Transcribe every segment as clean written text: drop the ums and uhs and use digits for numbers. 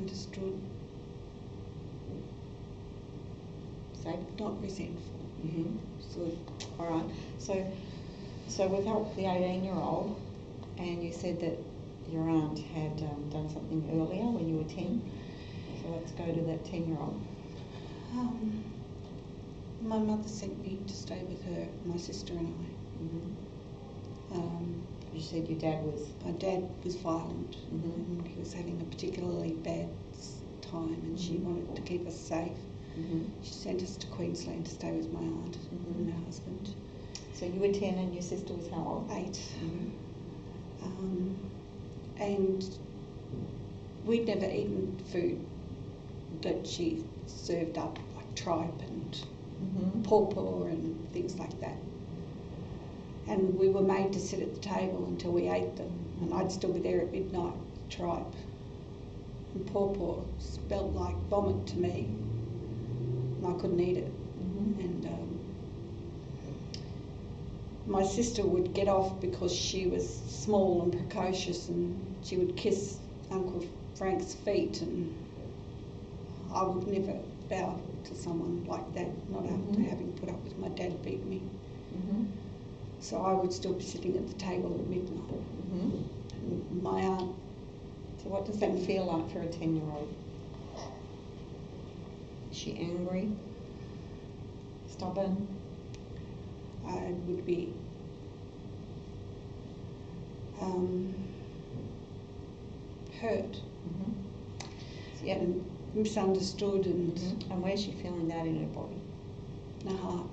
understood. Safe? Not resentful. Mm-hmm. Good. All right. So we've helped the 18-year-old, and you said that your aunt had done something earlier when you were 10. So let's go to that 10-year-old. My mother sent me to stay with her, my sister and I. Mm-hmm. You said your dad was... My dad was violent, Mm-hmm. and he was having a particularly bad time, and she wanted to keep us safe. Mm-hmm. She sent us to Queensland to stay with my aunt Mm-hmm. and her husband. So you were 10 and your sister was how old? 8. Mm-hmm. And we'd never eaten food that she served up, like tripe and Mm-hmm. pawpaw and things like that. And we were made to sit at the table until we ate them, and I'd still be there at midnight. Tripe and pawpaw smelled like vomit to me, and I couldn't eat it. Mm-hmm. And my sister would get off because she was small and precocious, and she would kiss Uncle Frank's feet, and I would never bow to someone like that, not after Mm-hmm. having put up with my dad beat me. Mm-hmm. So I would still be sitting at the table at midnight. Mm-hmm. And my aunt... So what does that feel like for a 10-year-old? Is she angry? Stubborn? I would be hurt. Mm-hmm. Yeah, and misunderstood, and Mm-hmm. And where's she feeling that in her body? in her heart.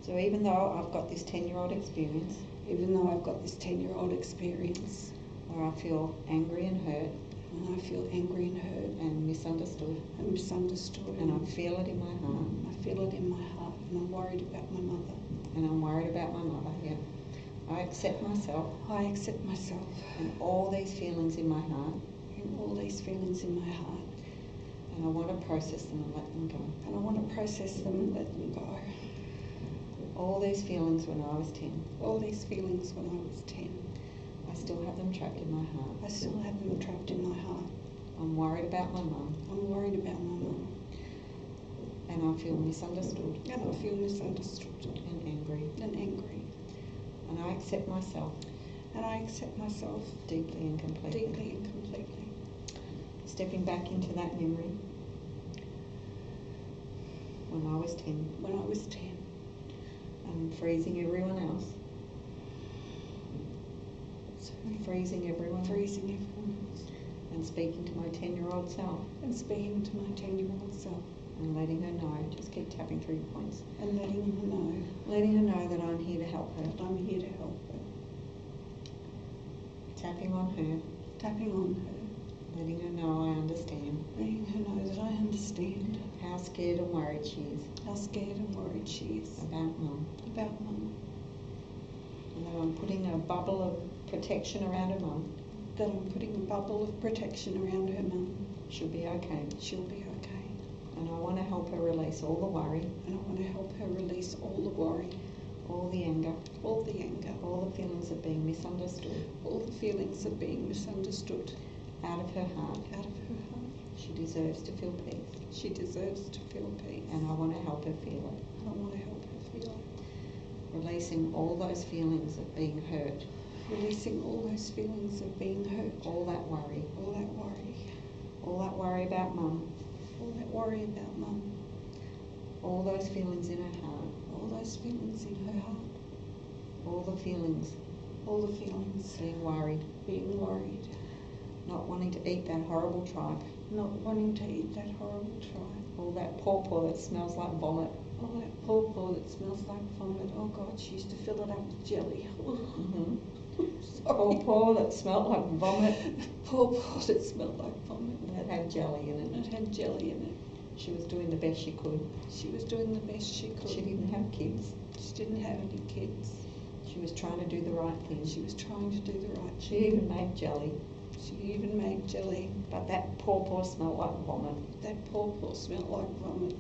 So even though I've got this 10-year-old experience, Even though I've got this 10-year-old experience, where I feel angry and hurt and I feel angry and hurt and misunderstood, and misunderstood, and I feel it in my heart, I feel it in my heart, and I'm worried about my mother. and I'm worried about my mother, yeah. I accept myself I accept myself and all these feelings in my heart, and all these feelings in my heart, and I want to process them and let them go. and I want to process them and let them go. All these feelings when I was 10, All these feelings when I was 10, I still have them trapped in my heart. I still have them trapped in my heart. I'm worried about my mum, I'm worried about my mum, and I feel misunderstood and I feel misunderstood and angry, and angry, and I accept myself and I accept myself deeply and completely. deeply and completely. Stepping back into that memory when I was 10, When I was 10, and freezing everyone else, freezing everyone else, freezing everyone else, and speaking to my 10-year-old self and speaking to my 10-year-old self, and letting her know, just keep tapping through your points, and letting letting her know that I'm here to help her, that I'm here to help her, tapping on her, tapping on her, letting her know I understand letting her know that I understand how scared and worried she is how scared and worried she is about mum, about mum, and that I'm putting a bubble of protection around her mum. that I'm putting a bubble of protection around her mum. She'll be okay, She'll be okay, and I want to help her release all the worry, and I want to help her release all the worry, all the anger, all the anger, all the feelings of being misunderstood all the feelings of being misunderstood out of her heart. out of her heart. She deserves to feel peace, She deserves to feel peace, and I want to help her feel it. and I want to help her feel it. Releasing all those feelings of being hurt, Releasing all those feelings of being hurt, all that worry, all that worry, all that worry about mum, all that worry about mum, all those feelings in her heart, all those feelings in her heart, all the feelings all the feelings being worried, being worried, not wanting to eat that horrible tripe, not wanting to eat that horrible tripe, all that pawpaw that smells like vomit, all that pawpaw that smells like vomit. Oh God, she used to fill it up with jelly. mm-hmm. Sorry. Pawpaw that smelled like vomit, Pawpaw that smelled like vomit. that had jelly in it. It had jelly in it. She was doing the best she could. She was doing the best she could. She didn't have kids. She didn't have any kids. She was trying to do the right thing. She was trying to do the right She thing. even made jelly, She even made jelly. but that pawpaw smelled like vomit, That pawpaw smelled like vomit.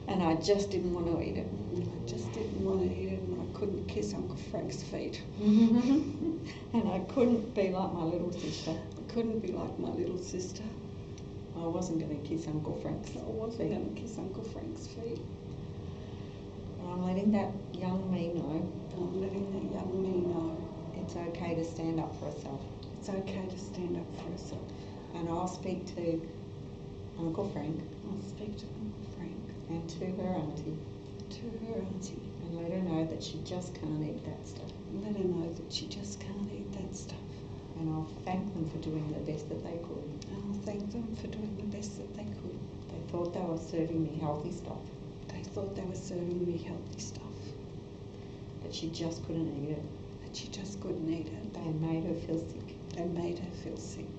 and I just didn't want to eat it. I just didn't want to eat it, and I couldn't kiss Uncle Frank's feet. And I couldn't be like my little sister. couldn't be like my little sister. I wasn't going to kiss Uncle Frank's I wasn't going to kiss Uncle Frank's feet. But I'm letting that young me know I'm letting that young me know it's okay to stand up for herself. it's okay to stand up for herself. And I'll speak to Uncle Frank I'll speak to Uncle Frank and to her auntie and let her know that she just can't eat that stuff. let her know that she just can't eat that stuff. And I'll thank them for doing the best that they could. And I'll thank them for doing the best that they could. They thought they were serving me healthy stuff, They thought they were serving me healthy stuff, but she just couldn't eat it. but she just couldn't eat it. They made her feel sick, They made her feel sick,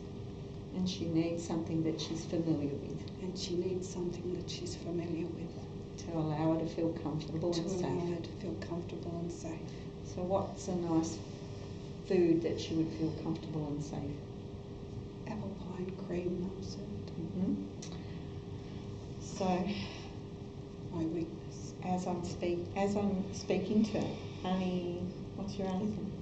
and she needs something that she's familiar with and she needs something that she's familiar with to allow her to feel comfortable to and allow safe. her to feel comfortable and safe. So what's a nice food that she would feel comfortable and safe? Apple pie and cream, Mum said. Mm-hmm. So My weakness. as I'm speaking to Auntie, what's your auntie's name?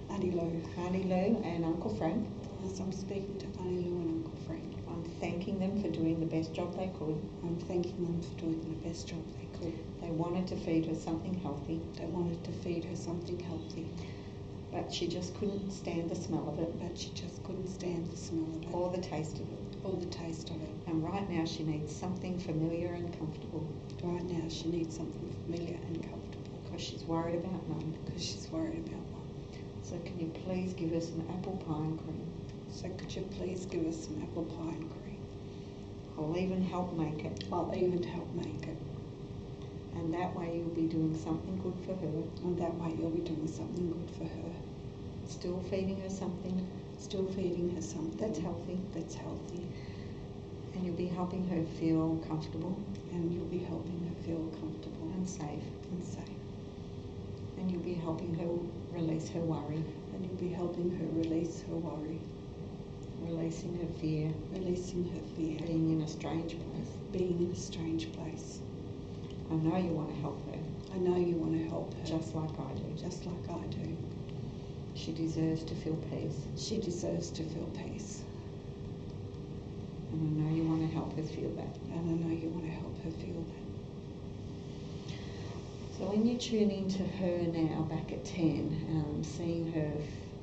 Auntie Lou. Auntie Lou and Uncle Frank, As I'm speaking to Auntie Lou and Uncle Frank, I'm thanking them for doing the best job they could. I'm thanking them for doing the best job they could. They wanted to feed her something healthy, They wanted to feed her something healthy, but she just couldn't stand the smell of it but she just couldn't stand the smell of it or the taste of it. or the taste of it. And right now she needs something familiar and comfortable Right now she needs something familiar and comfortable because she's worried about Mum. because she's worried about Mum. So can you please give her some apple pie and cream? So could you please give us some apple pie and cream? I'll even help make it. I'll even help make it. And that way you'll be doing something good for her. And that way you'll be doing something good for her. Still feeding her something Still feeding her something that's healthy. That's healthy. And you'll be helping her feel comfortable And you'll be helping her feel comfortable and safe. and safe. And you'll be helping her release her worry, And you'll be helping her release her worry, releasing her fear, releasing her fear, being in a strange place. being in a strange place. I know you want to help her, I know you want to help her, just like I do. just like I do. She deserves to feel peace, She deserves to feel peace. and I know you want to help her feel that. And I know you want to help her feel that. So when you tune into her now, back at 10, seeing her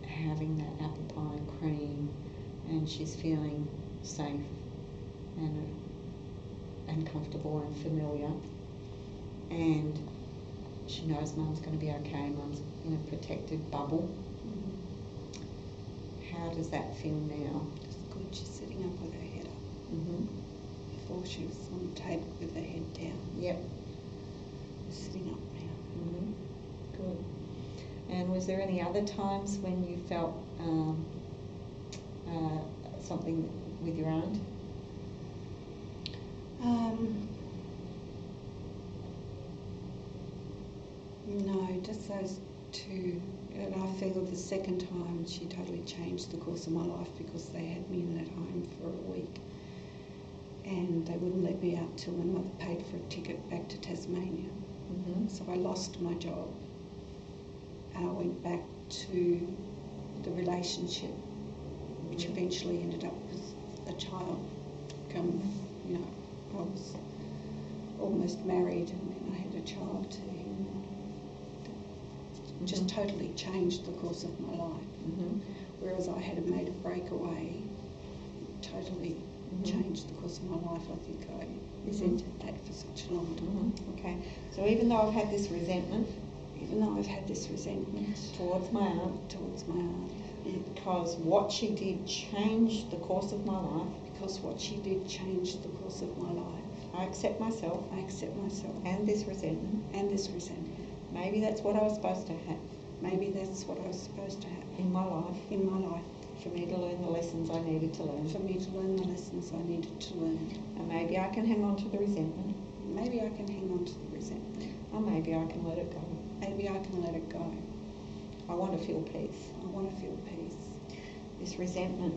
having that apple pie and cream, and she's feeling safe and comfortable and familiar, and she knows Mum's going to be okay, Mum's in a protected bubble. How does that feel now? It's good. She's sitting up with her head up. Mm-hmm. Before she was on the table with her head down. Yep. Sitting up now. Mm-hmm. Good. And was there any other times when you felt something with your aunt? No, just those two. And I feel the second time she totally changed the course of my life because they had me in that home for a week. And they wouldn't let me out till my mother paid for a ticket back to Tasmania. Mm-hmm. So I lost my job. And I went back to the relationship, which eventually ended up with a child. I was almost married and then I had a child to him. Just totally changed the course of my life. Mm-hmm. Whereas I had made a breakaway, it totally changed the course of my life. I think I resented that for such a long time. Mm-hmm. Okay. So even though I've had this resentment, Even though I've had this resentment towards my aunt, because what she did changed the course of my life, what she did changed the course of my life. I accept myself I accept myself and this resentment. and this resentment. Maybe that's what I was supposed to have Maybe that's what I was supposed to have in my life, in my life, for me to learn the lessons I needed to learn. for me to learn the lessons I needed to learn. And maybe I can hang on to the resentment, Maybe I can hang on to the resentment. or maybe I can let it go. Maybe I can let it go. I want to feel peace. I want to feel peace. This resentment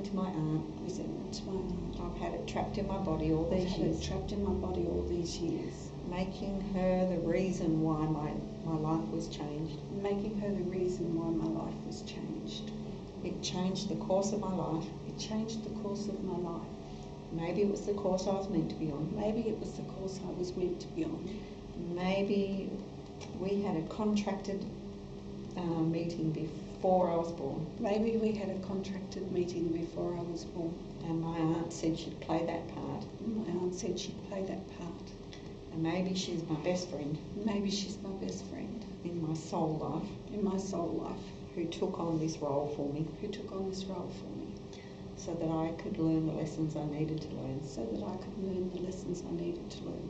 to my aunt, resentment to my aunt. I've had it trapped in my body all I've these had years, it trapped in my body all these years, making her the reason why my life was changed. making her the reason why my life was changed. It changed the course of my life. It changed the course of my life. Maybe it was the course I was meant to be on. Maybe it was the course I was meant to be on. Maybe we had a contracted meeting before I was born. Maybe we had a contracted meeting before I was born. And my aunt said she'd play that part. My aunt said she'd play that part. And maybe she's my best friend. Maybe she's my best friend. In my soul life. In my soul life. Who took on this role for me. Who took on this role for me. So that I could learn the lessons I needed to learn. So that I could learn the lessons I needed to learn.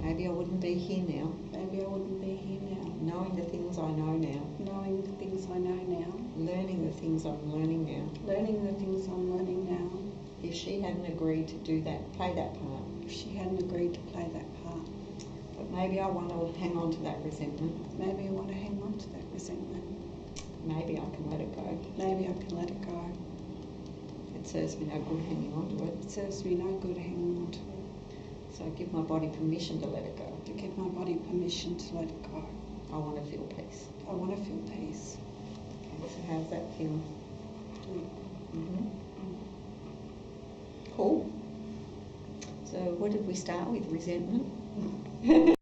Maybe I wouldn't be here now. Maybe I wouldn't be here now. Knowing the things I know now. Knowing the things I know now. Learning the things I'm learning now. Learning the things I'm learning now. If she hadn't agreed to do that, play that part. If she hadn't agreed to play that part. But maybe I want to hang on to that resentment. Maybe I want to hang on to that resentment. Maybe I can let it go. Maybe I can let it go. It serves me no good hanging on to it. It serves me no good hanging on to it. So I give my body permission to let it go. To give my body permission to let it go. I want to feel peace. I want to feel peace. Okay, so how's that feel? Mm. Cool. So what did we start with? Resentment?